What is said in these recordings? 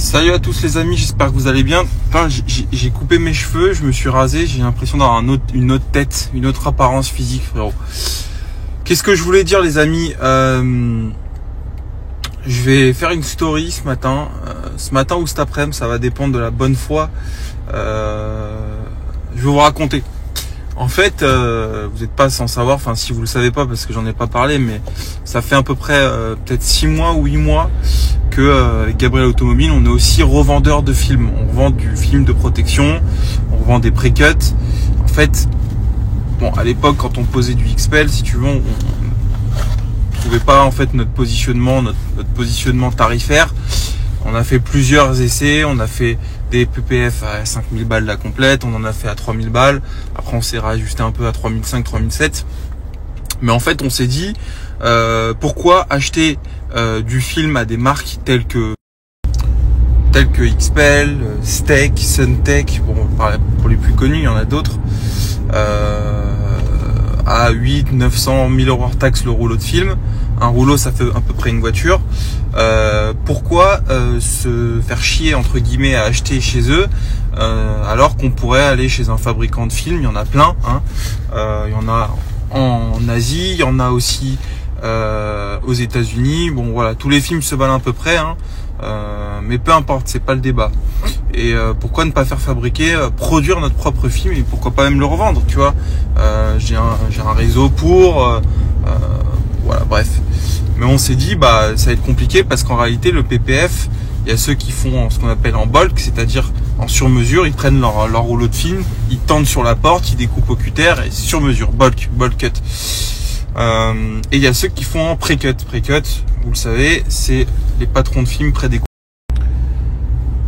Salut à tous les amis, j'espère que vous allez bien. Enfin, j'ai coupé mes cheveux, je me suis rasé, j'ai l'impression d'avoir une autre tête, une autre apparence physique, frérot. Qu'est-ce que je voulais dire les amis, je vais faire une story ce matin ou cet après-midi, ça va dépendre de la bonne foi. Je vais vous raconter. En fait, vous n'êtes pas sans savoir, enfin si vous le savez pas parce que j'en ai pas parlé, mais ça fait à peu près peut-être 6 mois ou 8 mois que avec Gabriel Automobile, on est aussi revendeur de films. On vend du film de protection, on vend des pré-cuts. En fait, bon, à l'époque, quand on posait du XPEL, si tu veux, on trouvait pas en fait notre positionnement tarifaire. On a fait plusieurs essais, on a fait des PPF à 5000 balles la complète, on en a fait à 3000 balles. Après, on s'est réajusté un peu à 3005, 3007. Mais en fait, on s'est dit, pourquoi acheter du film à des marques telles que XPEL, Steak, Suntech, bon, pour les plus connus, il y en a d'autres, à 8, 900, 1000 euros hors taxe le rouleau de film. Un rouleau, ça fait à peu près une voiture. Pourquoi se faire chier entre guillemets à acheter chez eux alors qu'on pourrait aller chez un fabricant de films? Il y en a plein, hein. Il y en a en Asie, il y en a aussi aux États-Unis. Bon voilà, tous les films se valent à peu près, hein. Mais peu importe, c'est pas le débat. Et pourquoi ne pas faire fabriquer, produire notre propre film, et pourquoi pas même le revendre, tu vois. J'ai un réseau pour voilà, bref. Mais on s'est dit, ça va être compliqué parce qu'en réalité, le PPF, il y a ceux qui font ce qu'on appelle en bulk, c'est-à-dire en sur-mesure. Ils prennent leur rouleau de film, ils tendent sur la porte, ils découpent au cutter et sur-mesure, bulk cut. Et il y a ceux qui font en pré-cut. Pré-cut, vous le savez, c'est les patrons de films prédécoupés.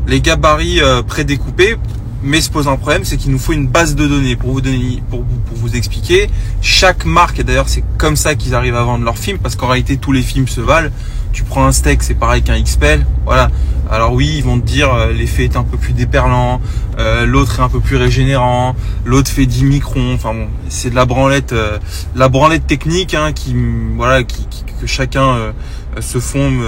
Les gabarits prédécoupés, mais se pose un problème, c'est qu'il nous faut une base de données pour vous expliquer. Chaque marque, et d'ailleurs c'est comme ça qu'ils arrivent à vendre leurs films, parce qu'en réalité tous les films se valent. Tu prends un Steak, c'est pareil qu'un XPEL, voilà. Alors oui, ils vont te dire l'effet est un peu plus déperlant, l'autre est un peu plus régénérant, l'autre fait 10 microns. Enfin bon, c'est de la branlette technique, hein, que chacun se fonde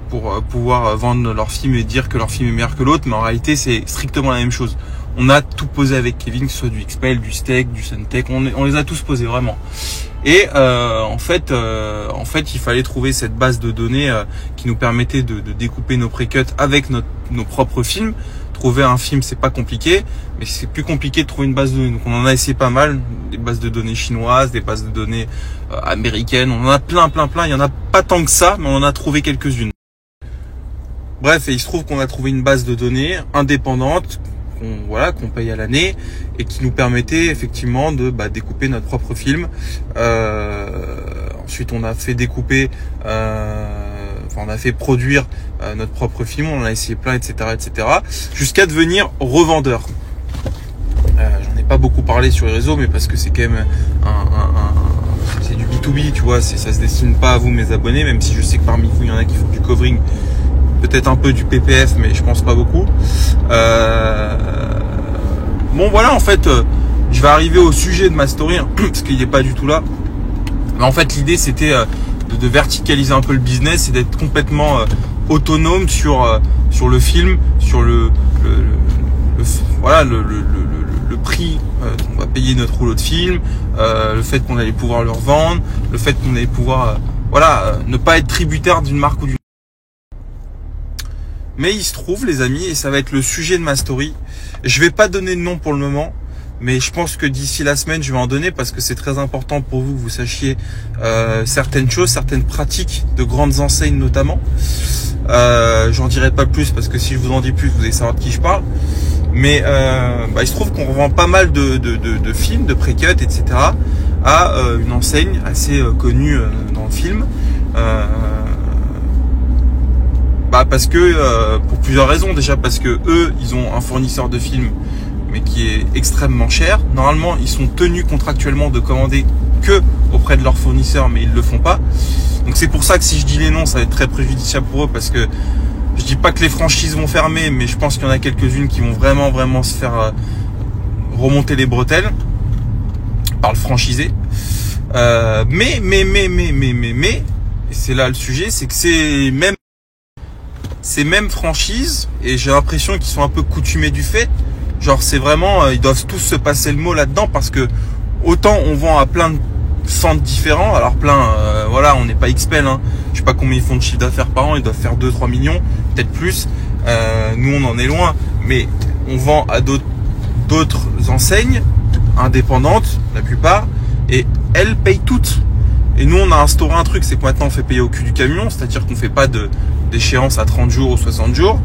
pour pouvoir vendre leur film et dire que leur film est meilleur que l'autre, mais en réalité c'est strictement la même chose. On a tout posé avec Kevin, que ce soit du XPEL, du Steak, du Suntech, on les a tous posés vraiment. Et en fait, il fallait trouver cette base de données qui nous permettait de découper nos pré-cuts avec nos propres films. Trouver un film, c'est pas compliqué, mais c'est plus compliqué de trouver une base de données. Donc on en a essayé pas mal, des bases de données chinoises, des bases de données américaines. On en a plein. Il y en a pas tant que ça, mais on en a trouvé quelques-unes. Bref, et il se trouve qu'on a trouvé une base de données indépendante qu'on paye à l'année et qui nous permettait effectivement de découper notre propre film. Ensuite, on a fait découper, on a fait produire notre propre film. On en a essayé plein, etc., jusqu'à devenir revendeur. J'en ai pas beaucoup parlé sur les réseaux, mais parce que c'est quand même c'est du B2B, tu vois. Ça se destine pas à vous, mes abonnés, même si je sais que parmi vous, il y en a qui font du covering. Peut-être un peu du PPF, mais je pense pas beaucoup. Bon voilà, en fait, je vais arriver au sujet de ma story, hein, parce qu'il n'est pas du tout là. Mais en fait, l'idée c'était de verticaliser un peu le business et d'être complètement autonome sur le film, sur le prix qu'on va payer notre rouleau de film, le fait qu'on allait pouvoir le revendre, le fait qu'on allait pouvoir ne pas être tributaire d'une marque ou d'une. Mais il se trouve, les amis, et ça va être le sujet de ma story, je vais pas donner de nom pour le moment, mais je pense que d'ici la semaine, je vais en donner parce que c'est très important pour vous que vous sachiez certaines choses, certaines pratiques de grandes enseignes notamment. J'en dirai pas plus parce que si je vous en dis plus, vous allez savoir de qui je parle. Mais il se trouve qu'on revend pas mal de films, de pré-cut, etc. à une enseigne assez connue dans le film. Parce que pour plusieurs raisons. Déjà parce que eux, ils ont un fournisseur de films mais qui est extrêmement cher. Normalement, ils sont tenus contractuellement de commander que auprès de leur fournisseur, mais ils le font pas. Donc c'est pour ça que si je dis les noms, ça va être très préjudiciable pour eux, parce que je dis pas que les franchises vont fermer, mais je pense qu'il y en a quelques-unes qui vont vraiment se faire remonter les bretelles par le franchisé. Mais, et c'est là le sujet, c'est que c'est même ces mêmes franchises, et j'ai l'impression qu'ils sont un peu coutumés du fait, genre c'est vraiment, ils doivent tous se passer le mot là-dedans, parce que autant on vend à plein de centres différents, alors plein, voilà, on n'est pas XPEL, hein. Je sais pas combien ils font de chiffre d'affaires par an, ils doivent faire 2-3 millions, peut-être plus, nous on en est loin, mais on vend à d'autres enseignes, indépendantes, la plupart, et elles payent toutes. Et nous on a instauré un truc, c'est que maintenant on fait payer au cul du camion, c'est-à-dire qu'on fait pas d'échéance à 30 jours ou 60 jours,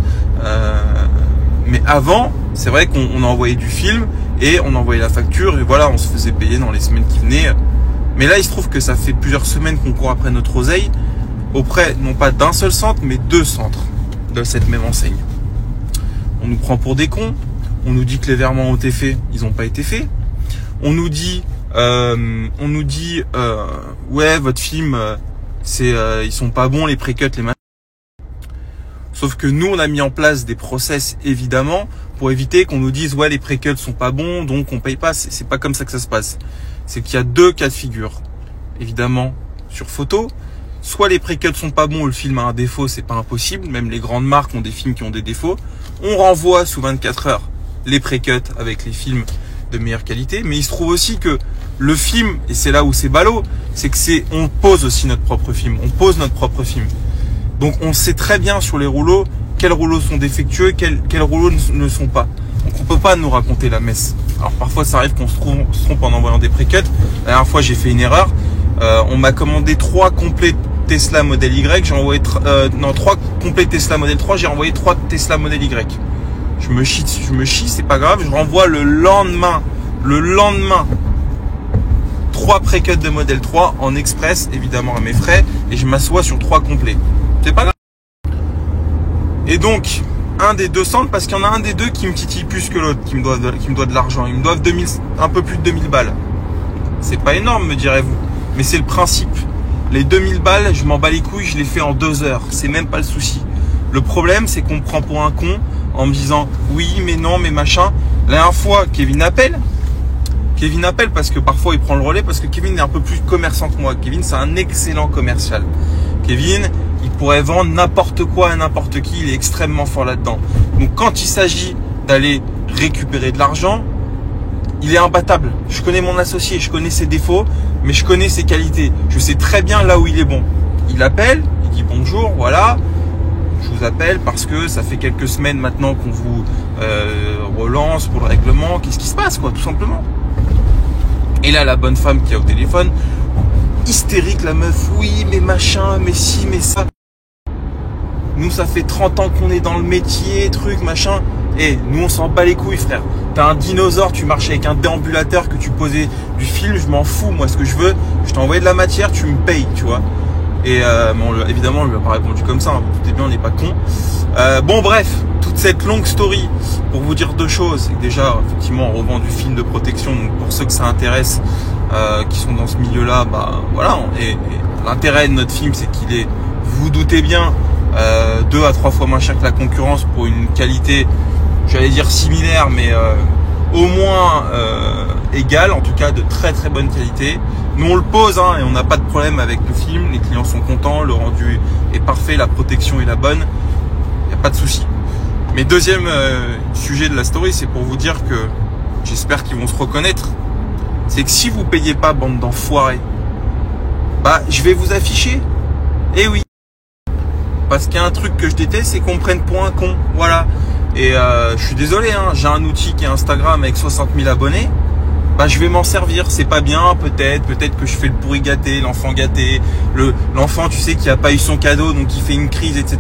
mais avant, c'est vrai qu'on envoyait du film, et on envoyait la facture, et voilà, on se faisait payer dans les semaines qui venaient. Mais là, il se trouve que ça fait plusieurs semaines qu'on court après notre oseille, auprès, non pas d'un seul centre, mais 2 centres de cette même enseigne. On nous prend pour des cons, on nous dit que les virements ont été faits, ils n'ont pas été faits. On nous dit, ouais, votre film, ils sont pas bons, les pré-cuts, les machins. Sauf que nous, on a mis en place des process, évidemment, pour éviter qu'on nous dise, ouais, les pré-cuts sont pas bons, donc on paye pas. C'est pas comme ça que ça se passe. C'est qu'il y a 2 cas de figure. Évidemment, sur photo, soit les pré-cuts sont pas bons ou le film a un défaut, c'est pas impossible. Même les grandes marques ont des films qui ont des défauts. On renvoie sous 24 heures les pré-cuts avec les films de meilleure qualité. Mais il se trouve aussi que le film, et c'est là où c'est ballot, c'est que on pose aussi notre propre film. On pose notre propre film. Donc on sait très bien sur les rouleaux quels rouleaux sont défectueux, quels rouleaux ne sont pas. Donc on peut pas nous raconter la messe. Alors parfois ça arrive qu'on se trompe en envoyant des pré-cuts. La dernière fois j'ai fait une erreur. On m'a commandé 3 complets Tesla Model Y. J'ai envoyé 3 complets Tesla Model 3. J'ai envoyé 3 Tesla Model Y. Je me chie, c'est pas grave. Je renvoie le lendemain. 3 pré-cuts de Model 3 en express, évidemment à mes frais. Et je m'assois sur 3 complets. C'est pas grave. Et donc, un des 2 centres, parce qu'il y en a un des 2 qui me titille plus que l'autre, qui me doit de l'argent. Ils me doivent un peu plus de 2000 balles. C'est pas énorme, me direz-vous. Mais c'est le principe. Les 2000 balles, je m'en bats les couilles, je les fais en 2 heures. C'est même pas le souci. Le problème, c'est qu'on me prend pour un con en me disant, oui, mais non, mais machin. La dernière fois, Kevin appelle parce que parfois il prend le relais, parce que Kevin est un peu plus commerçant que moi. Kevin, c'est un excellent commercial. Kevin, il pourrait vendre n'importe quoi à n'importe qui, il est extrêmement fort là-dedans. Donc quand il s'agit d'aller récupérer de l'argent, il est imbattable. Je connais mon associé, je connais ses défauts, mais je connais ses qualités. Je sais très bien là où il est bon. Il appelle, il dit bonjour, voilà, je vous appelle parce que ça fait quelques semaines maintenant qu'on vous relance pour le règlement. Qu'est-ce qui se passe, quoi, tout simplement. Et là, la bonne femme qui est au téléphone, hystérique, la meuf, oui, mais machin, mais si, mais ça. Nous, ça fait 30 ans qu'on est dans le métier, truc, machin. Et nous, on s'en bat les couilles, frère. T'as un dinosaure, tu marches avec un déambulateur, que tu posais du film, je m'en fous. Moi, ce que je veux, je t'ai envoyé de la matière, tu me payes, tu vois. Et bon, évidemment, on lui a pas répondu comme ça. Hein. Tout est bien, on n'est pas con. Bon, bref, toute cette longue story pour vous dire 2 choses. C'est que déjà, effectivement, on revend du film de protection. Donc, pour ceux que ça intéresse, qui sont dans ce milieu-là, bah voilà. Et l'intérêt de notre film, c'est qu'il est, vous vous doutez bien, 2 à 3 fois moins cher que la concurrence pour une qualité, j'allais dire similaire, mais au moins égale, en tout cas de très très bonne qualité. Nous on le pose, hein, et on n'a pas de problème avec le film, les clients sont contents, le rendu est parfait, la protection est la bonne, il n'y a pas de souci. Mais deuxième sujet de la story, c'est pour vous dire que j'espère qu'ils vont se reconnaître, c'est que si vous payez pas, bande d'enfoirés, bah je vais vous afficher. Eh oui, parce qu'il y a un truc que je déteste, c'est qu'on me prenne pour un con, voilà. Et je suis désolé, hein, j'ai un outil qui est Instagram avec 60 000 abonnés. Bah, je vais m'en servir. C'est pas bien, peut-être que je fais le pourri gâté, l'enfant gâté, l'enfant, tu sais, qui a pas eu son cadeau, donc il fait une crise, etc.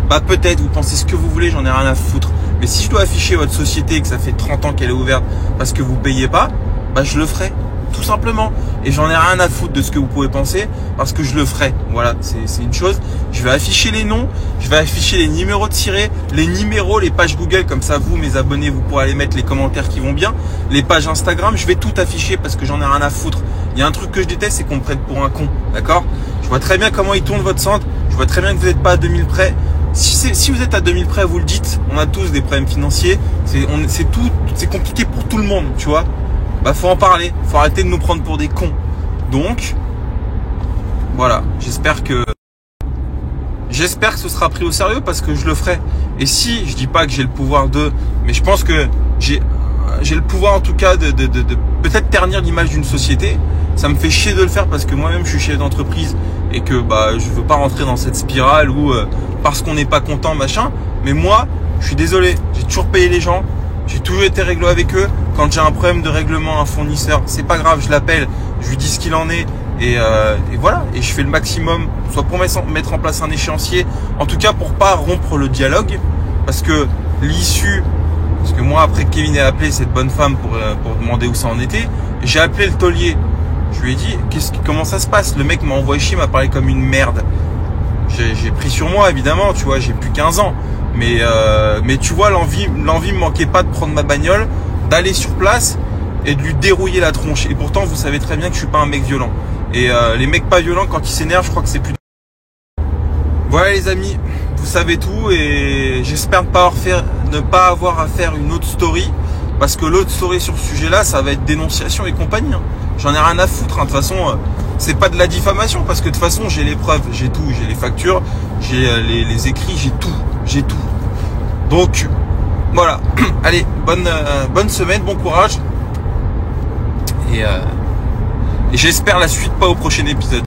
Bah, peut-être, vous pensez ce que vous voulez, j'en ai rien à foutre. Mais si je dois afficher votre société et que ça fait 30 ans qu'elle est ouverte parce que vous payez pas, bah, je le ferai. Tout simplement. Et j'en ai rien à foutre de ce que vous pouvez penser parce que je le ferai. Voilà, c'est une chose. Je vais afficher les noms, je vais afficher les numéros de tirés, les numéros, les pages Google, comme ça vous, mes abonnés, vous pourrez aller mettre les commentaires qui vont bien. Les pages Instagram, je vais tout afficher parce que j'en ai rien à foutre. Il y a un truc que je déteste, c'est qu'on me prenne pour un con. D'accord? Je vois très bien comment il tourne votre centre. Je vois très bien que vous n'êtes pas à 2000 près. Si vous êtes à 2000 près, vous le dites. On a tous des problèmes financiers. C'est compliqué pour tout le monde, tu vois. Bah faut en parler, faut arrêter de nous prendre pour des cons. Donc voilà, j'espère que j'espère que ce sera pris au sérieux parce que je le ferai. Et si, je dis pas que j'ai le pouvoir mais je pense que j'ai le pouvoir en tout cas de peut-être ternir l'image d'une société. Ça me fait chier de le faire parce que moi-même je suis chef d'entreprise et que je veux pas rentrer dans cette spirale où parce qu'on n'est pas content machin. Mais moi, je suis désolé, j'ai toujours payé les gens, j'ai toujours été réglo avec eux. Quand j'ai un problème de règlement, un fournisseur, c'est pas grave, je l'appelle, je lui dis ce qu'il en est et voilà. Et je fais le maximum, soit pour mettre en place un échéancier, en tout cas pour pas rompre le dialogue, parce que l'issue. Parce que moi, après que Kevin ait appelé cette bonne femme pour demander où ça en était, j'ai appelé le taulier. Je lui ai dit, comment ça se passe? Le mec m'a envoyé chier, m'a parlé comme une merde. J'ai pris sur moi, évidemment, tu vois, j'ai plus 15 ans. Mais tu vois, l'envie me manquait pas de prendre ma bagnole, d'aller sur place et de lui dérouiller la tronche. Et pourtant, vous savez très bien que je suis pas un mec violent. Et les mecs pas violents, quand ils s'énervent, je crois que c'est plus... Voilà les amis, vous savez tout et j'espère ne pas avoir à faire une autre story. Parce que l'autre story sur ce sujet-là, ça va être dénonciation et compagnie. J'en ai rien à foutre. De toute façon, c'est pas de la diffamation. Parce que de toute façon, j'ai les preuves, j'ai tout. J'ai les factures, j'ai les écrits, j'ai tout. Donc, voilà. Allez, bonne semaine, bon courage. Et j'espère la suite pas au prochain épisode.